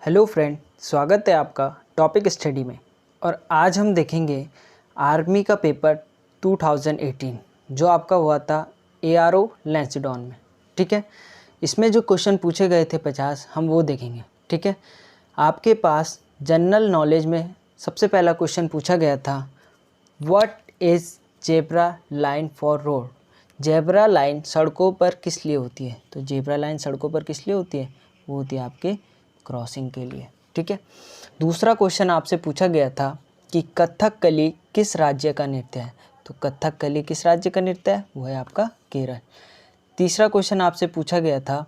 Hello friend, स्वागत है आपका टॉपिक स्टडी में। और आज हम देखेंगे आर्मी का पेपर 2018 जो आपका हुआ था ARO लैंसडॉन में। ठीक है, इसमें जो क्वेश्चन पूछे गए थे 50 हम वो देखेंगे। ठीक है, आपके पास जनरल नॉलेज में सबसे पहला क्वेश्चन पूछा गया था, what is zebra line for road. Zebra line सड़कों पर किस लिए होती है? तो जेब्रा लाइन सड़कों पर किस लिए होती है? वो होती है आपके क्रॉसिंग के लिए। ठीक है, दूसरा क्वेश्चन आपसे पूछा गया था कि कथकली किस राज्य का नृत्य है? तो कथकली किस राज्य का नृत्य है? वो है आपका केरल। तीसरा क्वेश्चन आपसे पूछा गया था,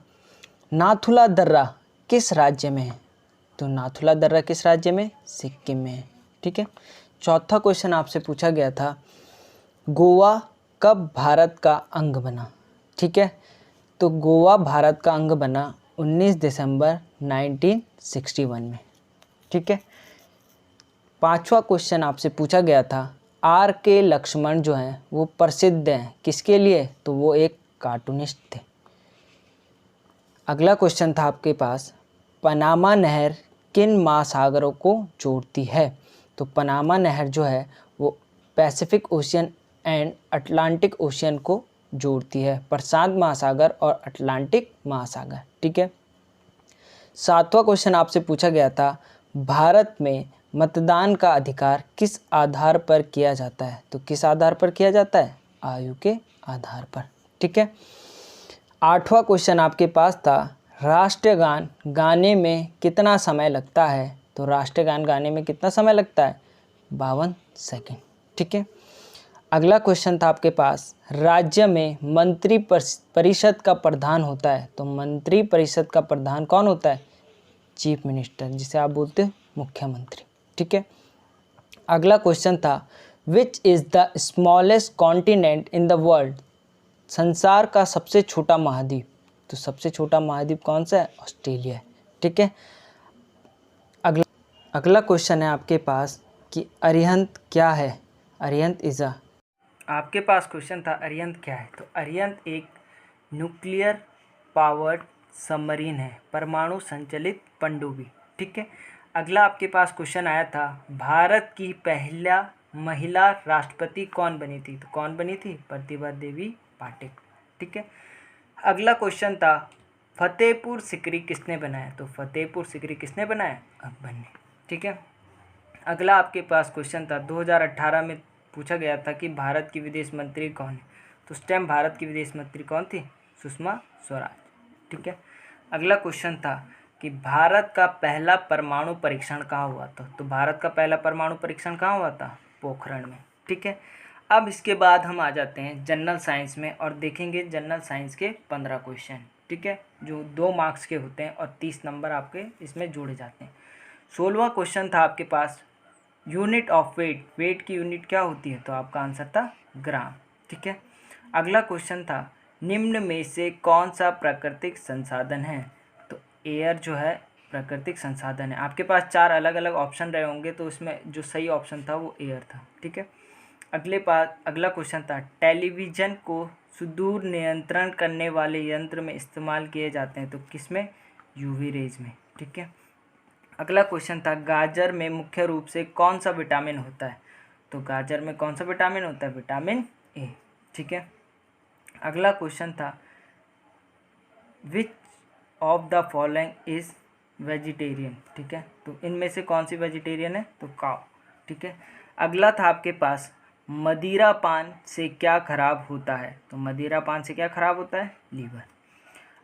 नाथुला दर्रा किस राज्य में है? तो नाथुला दर्रा किस राज्य में? सिक्किम में है। ठीक है, चौथा क्वेश्चन आपसे पूछा गया था, गोवा कब भारत का अंग बना? ठीक है, तो गोवा भारत का अंग बना 19 दिसंबर 1961 में। ठीक है, पांचवा क्वेश्चन आपसे पूछा गया था, RK लक्ष्मण जो हैं वो प्रसिद्ध हैं किसके लिए? तो वो एक कार्टूनिस्ट थे। अगला क्वेश्चन था आपके पास, पनामा नहर किन महासागरों को जोड़ती है? तो पनामा नहर जो है वो Pacific ocean and Atlantic ocean को जोड़ती है, प्रशांत महासागर और अटलांटिक महासागर। ठीक है, सातवां क्वेश्चन आपसे पूछा गया था, भारत में मतदान का अधिकार किस आधार पर किया जाता है? तो किस आधार पर किया जाता है? आयु के आधार पर। ठीक है, आठवां क्वेश्चन आपके पास था, राष्ट्रीय गान गाने में कितना समय लगता है? तो राष्ट्रीय गान गाने में कितना समय लगता है? 52 सेकंड। ठीक है, अगला क्वेश्चन था आपके पास, राज्य में मंत्री परिषद का प्रधान होता है। तो मंत्री परिषद का प्रधान कौन होता है? चीफ मिनिस्टर, जिसे आप बोलते हैं मुख्यमंत्री। ठीक है, अगला क्वेश्चन था, which is the smallest continent in the world. संसार का सबसे छोटा महाद्वीप। तो सबसे छोटा महाद्वीप कौन सा है? ऑस्ट्रेलिया है। ठीक है, अगला क्वेश्चन है आपके पास कि अरिहंत क्या है? अरिहंत इज़ अ, आपके पास क्वेश्चन था अरिहंत क्या है? तो अरिहंत एक न्यूक्लियर पावर्ड सबमरीन है, परमाणु संचालित पनडुब्बी। ठीक है, अगला आपके पास क्वेश्चन आया था, भारत की पहला महिला राष्ट्रपति कौन बनी थी? तो कौन बनी थी? प्रतिभा देवी पाटिल। ठीक है, अगला क्वेश्चन था, फतेहपुर सिकरी किसने बनाया? तो फतेहपुर सिकरी किसने बनाया? अकबर ने। ठीक है, अगला आपके पास क्वेश्चन था, 2018 में पूछा गया था कि भारत की विदेश मंत्री कौन है? तो उस टाइम भारत की विदेश मंत्री कौन थी? सुषमा स्वराज। ठीक है, अगला क्वेश्चन था कि भारत का पहला परमाणु परीक्षण कहाँ हुआ था? तो भारत का पहला परमाणु परीक्षण कहाँ हुआ था? पोखरण में। ठीक है, अब इसके बाद हम आ जाते हैं जनरल साइंस में और देखेंगे जनरल साइंस के 15 क्वेश्चन। ठीक है, जो 2 मार्क्स के होते हैं और 30 नंबर आपके इसमें जोड़े जाते हैं। 16वां क्वेश्चन था आपके पास, यूनिट ऑफ वेट। वेट की यूनिट क्या होती है? तो आपका आंसर था ग्राम। ठीक है, अगला क्वेश्चन था, निम्न में से कौन सा प्राकृतिक संसाधन है? तो एयर जो है प्राकृतिक संसाधन है। आपके पास 4 अलग अलग ऑप्शन रहे होंगे, तो उसमें जो सही ऑप्शन था वो एयर था। ठीक है, अगला क्वेश्चन था, टेलीविज़न को सुदूर नियंत्रण करने वाले यंत्र में इस्तेमाल किए जाते हैं। तो किस में? यूवी रेज में। ठीक है, अगला क्वेश्चन था, गाजर में मुख्य रूप से कौन सा विटामिन होता है? तो गाजर में कौन सा विटामिन होता है? Vitamin A. ठीक है, अगला क्वेश्चन था, which of the following is vegetarian. ठीक है, तो इनमें से कौन सी वेजिटेरियन है? तो काउ। ठीक है, अगला था आपके पास, मदिरा पान से क्या खराब होता है? तो मदिरा पान से क्या खराब होता है? लीवर।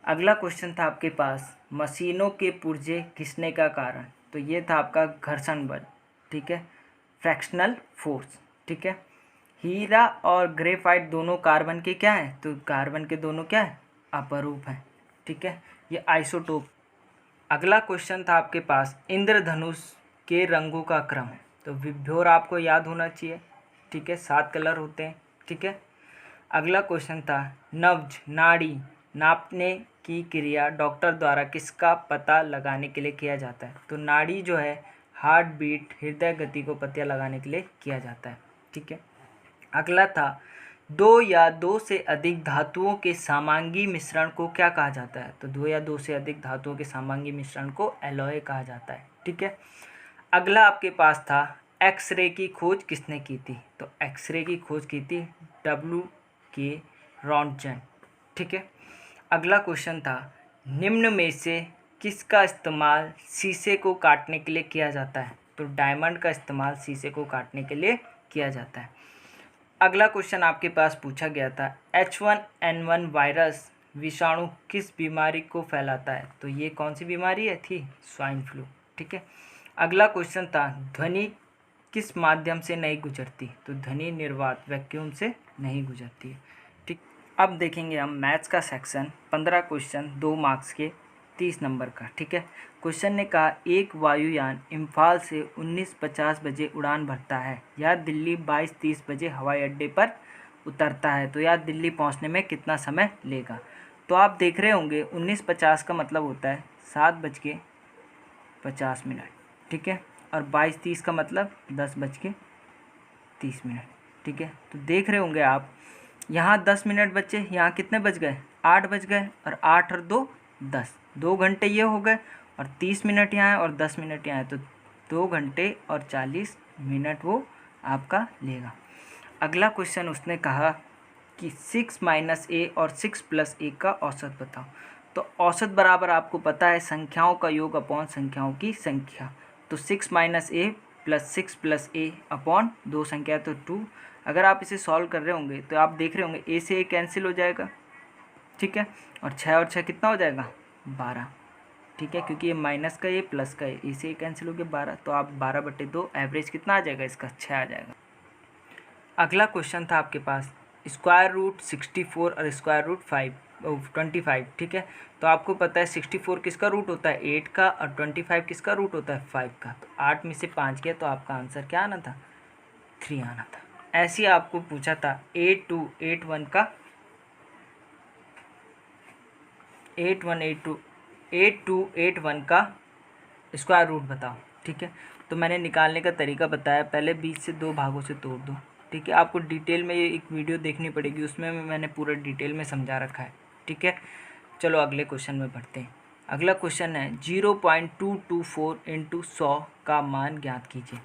अगला क्वेश्चन था आपके पास, मशीनों के पुर्जे घिसने का कारण। तो ये था आपका घर्षण बल। ठीक है, फ्रैक्शनल फोर्स। ठीक है, हीरा और ग्रेफाइट दोनों कार्बन के क्या हैं? तो कार्बन के दोनों क्या है? अपरूप हैं। ठीक है, ये आइसोटोप। अगला क्वेश्चन था आपके पास, इंद्रधनुष के रंगों का क्रम। तो विभोर आपको याद होना चाहिए। ठीक है, 7 कलर होते हैं। ठीक है, अगला क्वेश्चन था, नब्ज नाड़ी नापने की क्रिया डॉक्टर द्वारा किसका पता लगाने के लिए किया जाता है? तो नाड़ी जो है हार्ट बीट, हृदय गति को पता लगाने के लिए किया जाता है। ठीक है, अगला था, दो या दो से अधिक धातुओं के समांगी मिश्रण को क्या कहा जाता है? तो दो या दो से अधिक धातुओं के समांगी मिश्रण को एलॉय कहा जाता है। ठीक है, अगला आपके पास था एक्सरे की खोज किसने की थी? तो एक्सरे की खोज की थी W.K. रॉन्टगन। ठीक है, अगला क्वेश्चन था निम्न में से किसका इस्तेमाल शीशे को काटने के लिए किया जाता है? तो डायमंड का इस्तेमाल शीशे को काटने के लिए किया जाता है। अगला क्वेश्चन आपके पास पूछा गया था H1N1 वायरस विषाणु किस बीमारी को फैलाता है? तो ये कौन सी बीमारी है थी? Swine flu. ठीक है, अगला क्वेश्चन था ध्वनि किस माध्यम से नहीं गुजरती? तो ध्वनि निर्वात वैक्यूम से नहीं गुजरती है। ठीक, अब देखेंगे हम मैथ्स का सेक्शन 15 क्वेश्चन 2 मार्क्स के 30 नंबर का। ठीक है, क्वेश्चन ने कहा एक वायुयान इम्फाल से 19:50 बजे उड़ान भरता है या दिल्ली 22:30 बजे हवाई अड्डे पर उतरता है, तो यह दिल्ली पहुंचने में कितना समय लेगा? तो आप देख रहे होंगे 19:50 का मतलब होता है 7:50। ठीक है, और 22:30 का मतलब 10:30। ठीक है, तो देख रहे होंगे आप यहाँ 10 मिनट बचे, यहाँ कितने बज गए? 8 बज गए, और 8 और 2 10, 2 घंटे ये हो गए, और 30 मिनट यहाँ है और 10 मिनट यहाँ है, तो 2 घंटे और 40 मिनट वो आपका लेगा। अगला क्वेश्चन उसने कहा कि 6 - a और 6 + a का औसत बताओ। तो औसत बराबर आपको पता है संख्याओं का योग अपॉन संख्याओं की संख्या। तो 6 - a + 6 + a अपॉन 2 संख्या तो 2। अगर आप इसे सॉल्व कर रहे होंगे तो आप देख रहे होंगे a से a कैंसिल हो जाएगा। ठीक है, और 6 और 6 कितना हो जाएगा? 12। ठीक है, क्योंकि ये माइनस का ये प्लस का है, इसे कैंसिल हो गया 12, तो आप 12/2 एवरेज कितना आ जाएगा इसका? 6 आ जाएगा। अगला क्वेश्चन था आपके पास √64 और √25। ठीक है, तो आपको पता है 64 किसका रूट होता है? 8 का, और 25 किसका रूट होता है? 5 का। तो 8 में से 5 गया तो आपका आंसर क्या आना था? 3 आना था। ऐसे ही आपको पूछा था 8181 का स्क्वायर रूट बताओ। ठीक है, तो मैंने निकालने का तरीका बताया, पहले 20 से 2 भागों से तोड़ दो। ठीक है, आपको डिटेल में ये एक वीडियो देखनी पड़ेगी, उसमें मैंने पूरा डिटेल में समझा रखा है। ठीक है, चलो अगले क्वेश्चन में बढ़ते हैं। अगला क्वेश्चन है 0.224 × 100 का मान ज्ञात कीजिए।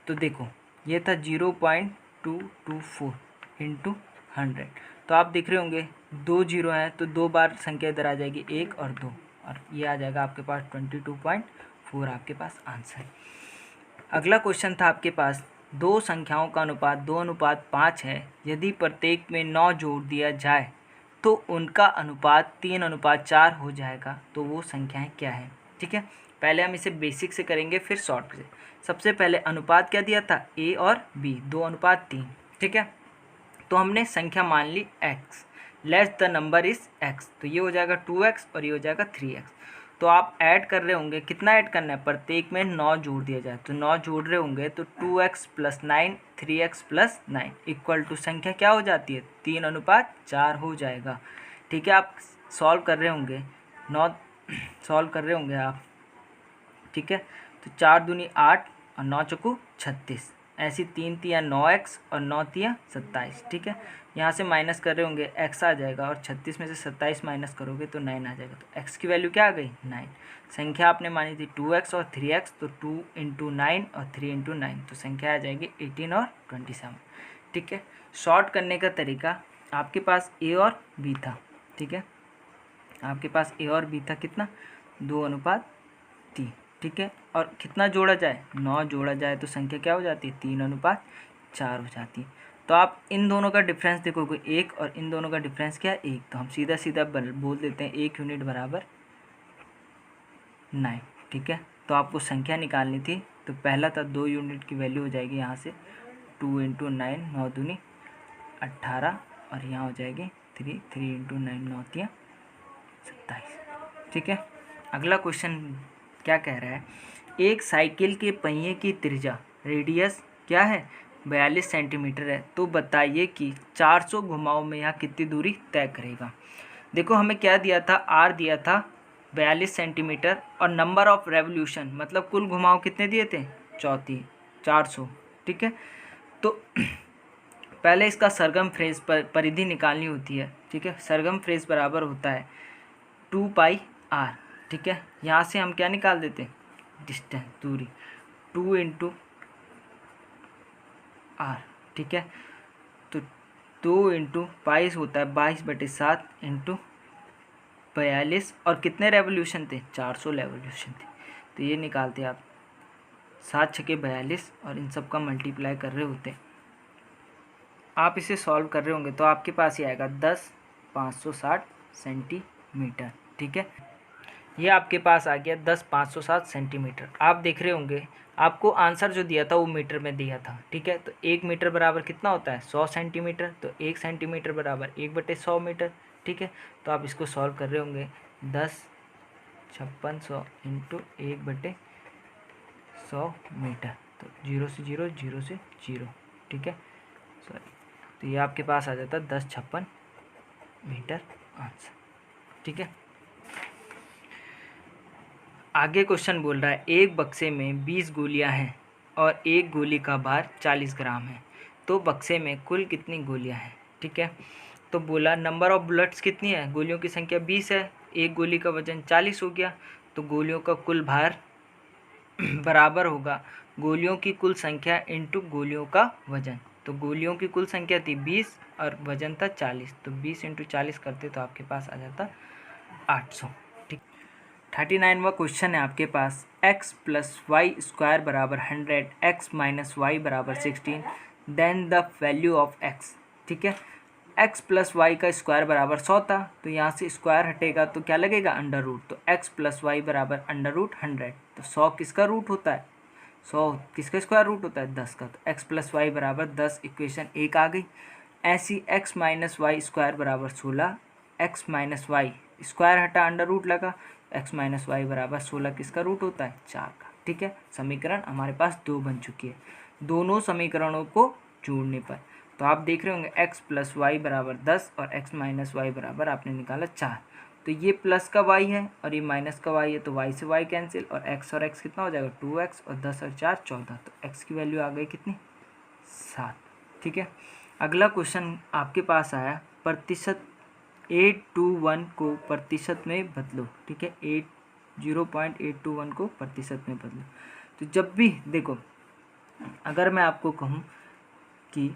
तो देखो ये था 0.224 × 100। तो आप देख रहे होंगे 2 0 हैं, तो 2 बार संख्या इधर आ जाएगी, 1 और 2, और ये आ जाएगा आपके पास 22.4 आपके पास आंसर। अगला क्वेश्चन था आपके पास दो संख्याओं का अनुपात 2:5 है, यदि प्रत्येक में 9 जोड़ दिया जाए तो उनका अनुपात 3:4 हो जाएगा, तो वो संख्याएं क्या है? ठीक है, पहले हम इसे बेसिक से करेंगे फिर शॉर्ट से। सबसे पहले अनुपात क्या दिया था? a और b 2:3। ठीक है, तो हमने संख्या मान ली x, less the number is x, तो ये हो जाएगा 2x और ये हो जाएगा 3x। तो आप ऐड कर रहे होंगे, कितना ऐड करना है? प्रत्येक में 9 जोड़ दिया जाए, तो 9 जोड़ रहे होंगे तो 2x + 9 3x + 9 इक्वल टू संख्या क्या हो जाती है? 3:4 हो जाएगा। ठीक है, आप सॉल्व कर रहे होंगे, 9 सॉल्व कर रहे होंगे आप। ठीक है, तो 4 दूनी 8 और 9 चौको 36, ऐसी 3 तियाँ 9x और 9 तियाँ 27। ठीक है, यहाँ से माइनस कर रहे होंगे x आ जाएगा, और 36 में से 27 माइनस करोगे तो 9 आ जाएगा। तो x की वैल्यू क्या आ गई? 9। संख्या आपने मानी थी 2x और 3x, तो 2 × 9 और 3 × 9, तो संख्या आ जाएगी 18 और 27। ठीक है, शॉर्ट करने का तरीका, आपके पास a और b था। ठीक है, आपके पास a और b था, कितना? 2:3। ठीक है, और कितना जोड़ा जाए? 9 जोड़ा जाए तो संख्या क्या हो जाती है? 3:4 हो जाती है। तो आप इन दोनों का डिफरेंस देखोगे 1, और इन दोनों का डिफरेंस क्या है? 1, तो हम सीधा सीधा बोल देते हैं 1 यूनिट बराबर 9। ठीक है, तो आपको संख्या निकालनी थी, तो पहला था 2 यूनिट की वैल्यू हो जाएगी यहाँ से 2 × 9, 9 दूनी 18, और यहाँ हो जाएगी 3 × 9, 9 तियाँ 27। ठीक है, अगला क्वेश्चन क्या कह रहा है? एक साइकिल के पहिए की त्रिज्या रेडियस क्या है? 42 सेंटीमीटर है, तो बताइए कि 400 घुमाव में यह कितनी दूरी तय करेगा? देखो हमें क्या दिया था? आर दिया था 42 सेंटीमीटर, और नंबर ऑफ रेवोल्यूशन मतलब कुल घुमाव कितने दिए थे? 400। ठीक है, तो पहले इसका सरगम फ्रेज परिधि निकालनी होती है, ठीक है। सरगम फ्रेज बराबर होता है 2πr, ठीक है। यहाँ से हम क्या निकाल देते हैं, डिस्टेंस, दूरी, 2 इंटू r, ठीक है। तो 2 इंटू पाइस होता है 22/7 इंटू 42, और कितने रेवोल्यूशन थे, 400 रेवोल्यूशन थे। तो ये निकालते आप 7 छके 42, और इन सब का मल्टीप्लाई कर रहे होते। आप इसे सॉल्व कर रहे होंगे तो आपके पास ये आएगा 10,560 सेंटीमीटर, ठीक है। ये आपके पास आ गया 10,560 सेंटीमीटर। आप देख रहे होंगे आपको आंसर जो दिया था वो मीटर में दिया था, ठीक है। तो 1 मीटर बराबर कितना होता है, 100 सेंटीमीटर। तो 1 सेंटीमीटर बराबर 1/100 मीटर, ठीक है। तो आप इसको सॉल्व कर रहे होंगे 10,5600 इंटू 1/100 मीटर। तो 0 से 0, 0 से 0, ठीक है, सॉरी। तो ये आपके पास आ जाता है 10,56 मीटर आंसर, ठीक है। आगे क्वेश्चन बोल रहा है एक बक्से में 20 गोलियां हैं और एक गोली का भार 40 ग्राम है, तो बक्से में कुल कितनी गोलियां हैं, ठीक है। तो बोला नंबर ऑफ बुलेट्स कितनी है, गोलियों की संख्या 20 है, एक गोली का वजन 40 हो गया, तो गोलियों का कुल भार बराबर होगा गोलियों की कुल संख्या इंटू गोलियों का वजन। तो गोलियों की कुल संख्या थी 20 और वजन था 40, तो 20 इंटू 40 करते तो आपके पास आ जाता 800, ठीक। 39वां क्वेश्चन है आपके पास, x प्लस वाई स्क्वायर बराबर 100, x माइनस वाई बराबर 16, then the value of x, ठीक है। x प्लस वाई का स्क्वायर बराबर 100 था, तो यहाँ से स्क्वायर हटेगा तो क्या लगेगा, अंडर रूट। तो x प्लस वाई बराबर अंडर रूट 100, तो 100 किसका रूट होता है, 100 किसका स्क्वायर रूट होता है, 10 का। तो x प्लस वाई बराबर 10, इक्वेशन 1 आ गई। ऐसी x माइनस वाई स्क्वायर बराबर 16, x माइनस वाई स्क्वायर हटा अंडर रूट लगा, x माइनस वाई बराबर 16 किसका रूट होता है, 4 का, ठीक है। समीकरण हमारे पास 2 बन चुकी है। दोनों समीकरणों को जोड़ने पर तो आप देख रहे होंगे x प्लस वाई बराबर 10 और x माइनस वाई बराबर आपने निकाला 4। तो ये प्लस का y है और ये माइनस का y है, तो y से y कैंसिल, और x और x कितना हो जाएगा 2x, और 10 और 4 14, तो x की वैल्यू आ गई कितनी, 7, ठीक है। अगला क्वेश्चन आपके पास आया, प्रतिशत 821 को प्रतिशत में बदलो, ठीक है। 0.821 को प्रतिशत में बदलो। तो जब भी देखो, अगर मैं आपको कहूँ कि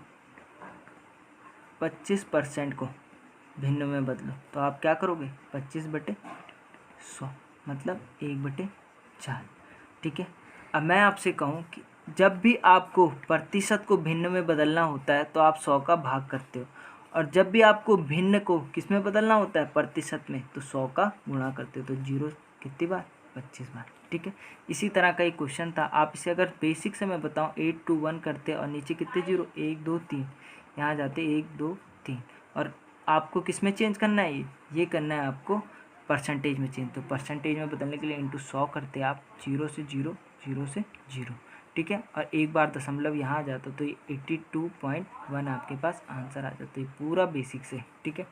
25% को भिन्न में बदलो, तो आप क्या करोगे, 25/100 मतलब 1/4, ठीक है। अब मैं आपसे कहूँ कि जब भी आपको प्रतिशत को भिन्न में बदलना होता है तो आप 100 का भाग करते हो, और जब भी आपको भिन्न को किस में बदलना होता है, प्रतिशत में, तो 100 का गुणा करते हो। तो 0 कितनी बार, 25 बार, ठीक है। इसी तरह का एक क्वेश्चन था, आप इसे अगर बेसिक से मैं बताऊँ 821 करते और नीचे कितने 0, 1 2 3, यहाँ जाते 1 2 3, और आपको किस में चेंज करना है, ये करना है आपको परसेंटेज में चेंज। तो परसेंटेज में बदलने के लिए इंटू 100 करते आप, 0 से 0, 0 से 0, ठीक है। और एक बार दशमलव यहाँ आ जाता तो ये 82.1 आपके पास आंसर आ जाता है, पूरा बेसिक से, ठीक है।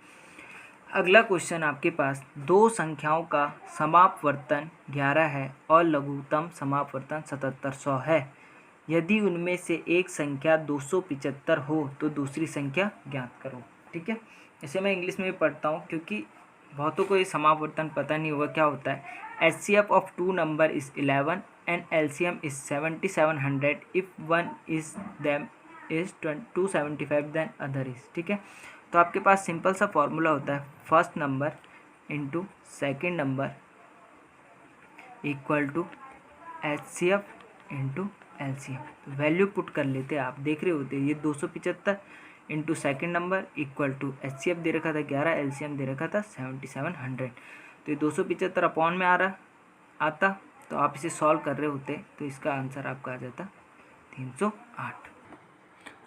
अगला क्वेश्चन आपके पास, दो संख्याओं का समापवर्तन 11 है और लघुत्तम समापवर्तन 7700 है। यदि उनमें से एक संख्या 275 हो तो दूसरी संख्या ज्ञात करो, ठीक है। इसे मैं इंग्लिश में भी पढ़ता हूँ क्योंकि बहुतों को ये समापवर्तन पता नहीं होगा क्या होता है। HCF of 2 number is 11 and LCM is 7700 if one is them is 275 then other is, ठीक है। तो आपके पास सिंपल सा फॉर्मूला होता है, first number into second number equal to HCF into LCM। Value put कर लेते हैं, आप देख रहे होते हैं ये 275 into second number equal to HCF दे रखा था 11, LCM दे रखा था 7700। तो ये 275 अपॉन में आता, तो आप इसे सॉल्व कर रहे होते तो इसका आंसर आपका आ जाता 308।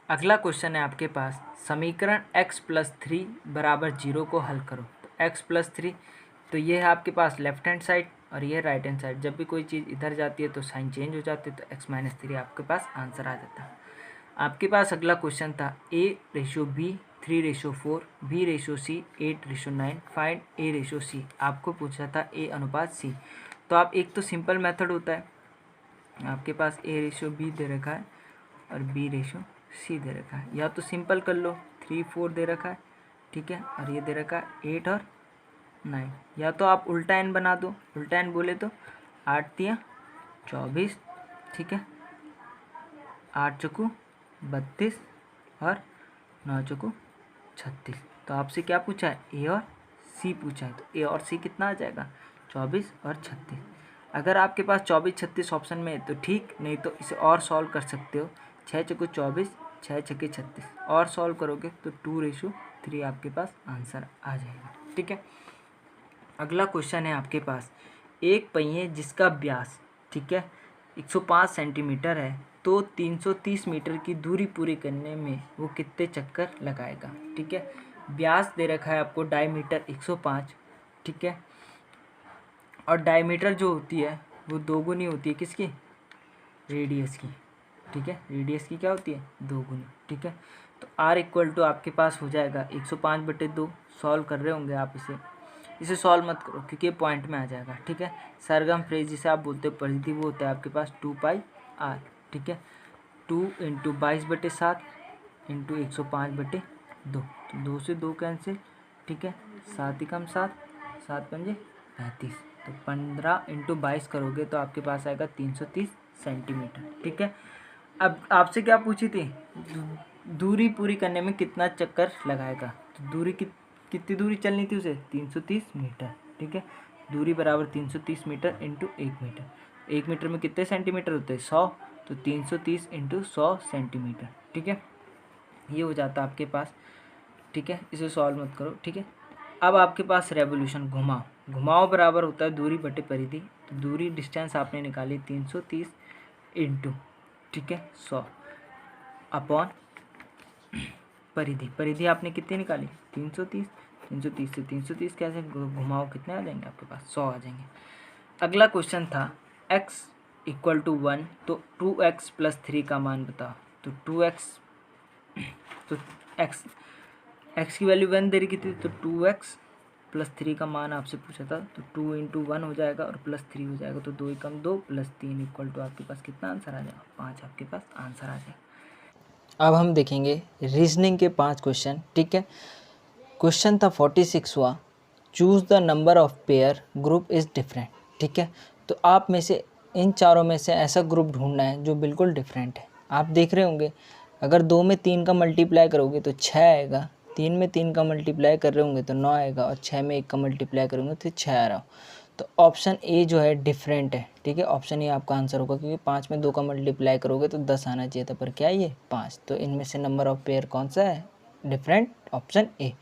अगला क्वेश्चन है आपके पास, समीकरण x प्लस 3 बराबर 0 को हल करो। तो x प्लस 3, तो ये है आपके पास लेफ्ट हैंड साइड और ये राइट हैंड साइड। जब भी कोई चीज़ इधर जाती है तो साइन चेंज हो जाती है, तो x माइनस 3 आपके पास आंसर आ जाता है। आपके पास अगला क्वेश्चन था A/B 3/4, B/C 8/9, फाइंड A/C। आपको पूछा था A/C। तो आप एक तो सिंपल मेथड होता है, आपके पास A/B दे रखा है और B/C सी दे रखा है, या तो सिंपल कर लो 3 4 दे रखा है, ठीक है, और ये दे रखा है 8 और 9, या तो आप उल्टा एन बना दो, उल्टा एन बोले तो 8 तिया 24, ठीक है, 8 चौकू 32 और 9 चौकू 36। तो आपसे क्या पूछा है, ए और सी पूछा है, तो ए और सी कितना आ जाएगा 24 और 36। अगर आपके पास 24 36 ऑप्शन में है तो ठीक, नहीं तो इसे और सॉल्व कर सकते हो, 6 चौकू 24 6 छक्के 36 और सॉल्व करोगे तो 2:3 आपके पास आंसर आ जाएगा, ठीक है। अगला क्वेश्चन है आपके पास, एक पहिए जिसका व्यास, ठीक है, 105 सेंटीमीटर है, तो 330 मीटर की दूरी पूरी करने में वो कितने चक्कर लगाएगा, ठीक है। व्यास दे रखा है आपको डायमीटर 105, ठीक है, और डायमीटर जो होती है वो दोगुनी होती है किसकी, रेडियस की, ठीक है, रेडियस की क्या होती है दोगुनी, ठीक है। तो R इक्वल टू आपके पास हो जाएगा 105/2, सॉल्व कर रहे होंगे आप इसे सॉल्व मत करो क्योंकि ये पॉइंट में आ जाएगा, ठीक है। सरगम फ्रेज जिसे आप बोलते हो परिधि, वो होता है आपके पास 2πr, ठीक है, 2 × 22/7 × 105/2, तो 2 से 2 कैंसिल, ठीक है, 7 × 7 7 पंजे 35, तो 15 × 22 करोगे तो आपके पास आएगा 330 सेंटीमीटर, ठीक है। अब आपसे क्या पूछी थी, दूरी पूरी करने में कितना चक्कर लगाएगा, तो दूरी कितनी दूरी चलनी थी उसे 330 मीटर, ठीक है। दूरी बराबर 330 मीटर इंटू 1 मीटर, 1 मीटर में कितने सेंटीमीटर होते हैं 100, तो 330 × 100 सेंटीमीटर, ठीक है, ये हो जाता है आपके पास, ठीक है। इसे सॉल्व मत करो, ठीक है। अब आपके पास रेवोल्यूशन, घुमाव बराबर होता है दूरी बटे परिधि, तो दूरी डिस्टेंस आपने निकाली 330 इंटू, ठीक है, 100 अपॉन परिधि आपने कितनी निकाली 330, 330 से 330 कैसे घुमाओ कितने आ जाएंगे आपके पास 100 आ जाएंगे। अगला क्वेश्चन था x इक्वल टू 1, तो 2x + 3 का मान बताओ, तो 2x, तो x की वैल्यू 1 दे रही थी, तो 2x + 3 का मान आपसे पूछा था, तो 2 × 1 हो जाएगा और +3 हो जाएगा, तो 2 × 2 + 3 इक्वल टू आपके पास कितना आंसर आ जाएगा 5, आपके पास आंसर आ जाएगा। अब हम देखेंगे रीजनिंग के 5 क्वेश्चन, ठीक है। क्वेश्चन था 46वां, choose the number of pair group is different, ठीक है। तो आप में से इन चारों में से ऐसा ग्रुप ढूंढना है जो बिल्कुल डिफरेंट है। आप देख रहे होंगे अगर 2 में 3 का मल्टीप्लाई करोगे तो 6 आएगा, 3 में 3 का मल्टीप्लाई कर रहे होंगे तो 9 आएगा, और 6 में 1 का मल्टीप्लाई करोगे तो 6 आ रहा हो। तो ऑप्शन ए जो है डिफरेंट है, ठीक है, ऑप्शन ए आपका आंसर होगा, क्योंकि 5 में 2 का मल्टीप्लाई करोगे तो 10 आना चाहिए था, पर क्या है ये 5। तो इनमें से नंबर ऑफ पेयर कौन सा है डिफरेंट, ऑप्शन ए।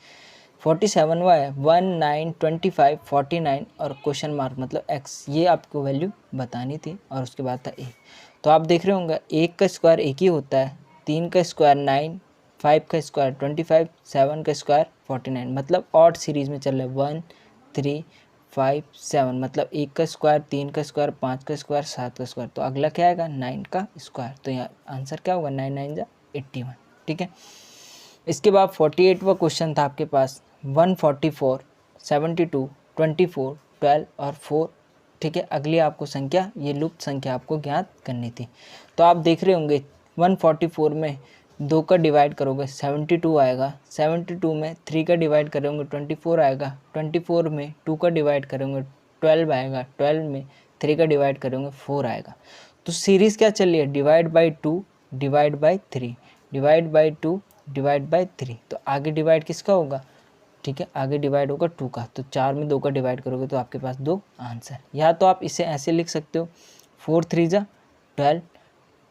47वां है 1 9 25 49 और क्वेश्चन मार्क मतलब x, ये आपको वैल्यू बतानी थी, और उसके बाद था ए। तो आप देख रहे होंगे 1 का स्क्वायर 1 ही होता है, 3 का स्क्वायर 9, 5 का स्क्वायर 25, 7 का स्क्वायर 49, मतलब ऑड सीरीज में चल रहा है 1 3 5 7, मतलब 1 का स्क्वायर 3 का स्क्वायर 5 का स्क्वायर 7 का स्क्वायर, तो अगला क्या आएगा 9 का स्क्वायर, तो यहाँ आंसर क्या होगा 9 9 जा 81, ठीक है। इसके बाद 48वां क्वेश्चन था आपके पास 144 72 24 12 और 4, ठीक है। अगली आपको संख्या, ये लुप्त संख्या आपको ज्ञात करनी थी। तो आप देख रहे होंगे 144 में 2 का डिवाइड करोगे 72 आएगा, 72 में 3 का डिवाइड करोगे 24 आएगा, 24 में 2 का डिवाइड करोगे 12 आएगा, 12 में 3 का डिवाइड करोगे 4 आएगा। तो सीरीज़ क्या चल रही है divide by 2 divide by 3 divide by 2 divide by 3, तो आगे डिवाइड किसका होगा, ठीक है, आगे डिवाइड होगा 2 का, तो 4 में 2 का डिवाइड करोगे तो आपके पास 2 आंसर। या तो आप इसे ऐसे लिख सकते हो 4 3 जा 12,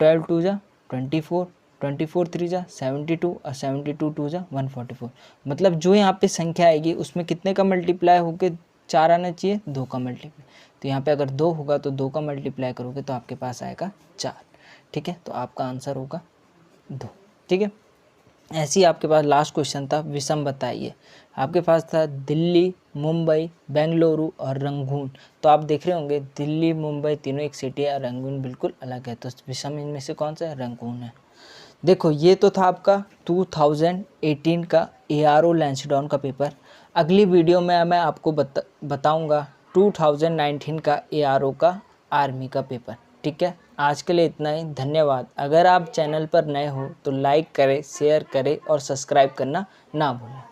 12 2 जा 24, 24 3 जा 72 और 72 2 जा 144, मतलब जो यहाँ पे संख्या आएगी उसमें कितने का मल्टीप्लाई होके 4 आना चाहिए 2 का मल्टीप्लाई, तो यहाँ पे अगर 2 होगा तो 2 का मल्टीप्लाई करोगे तो आपके पास आएगा 4, ठीक है, तो आपका आंसर होगा 2, ठीक है। ऐसे ही आपके पास लास्ट क्वेश्चन था विषम बताइए, आपके पास था दिल्ली मुंबई बेंगलुरु और रंगून। तो आप देख रहे होंगे दिल्ली मुंबई तीनों एक सिटी है, रंगून बिल्कुल अलग है, तो विषम इनमें से कौन सा है रंगून है। देखो ये तो था आपका 2018 का ARO लैंसडाउन का पेपर। अगली वीडियो में मैं आपको बताऊंगा 2019 का ARO का आर्मी का पेपर, ठीक है। आज के लिए इतना ही, धन्यवाद। अगर आप चैनल पर नए हो तो लाइक करें, शेयर करें और सब्सक्राइब करना ना भूलें।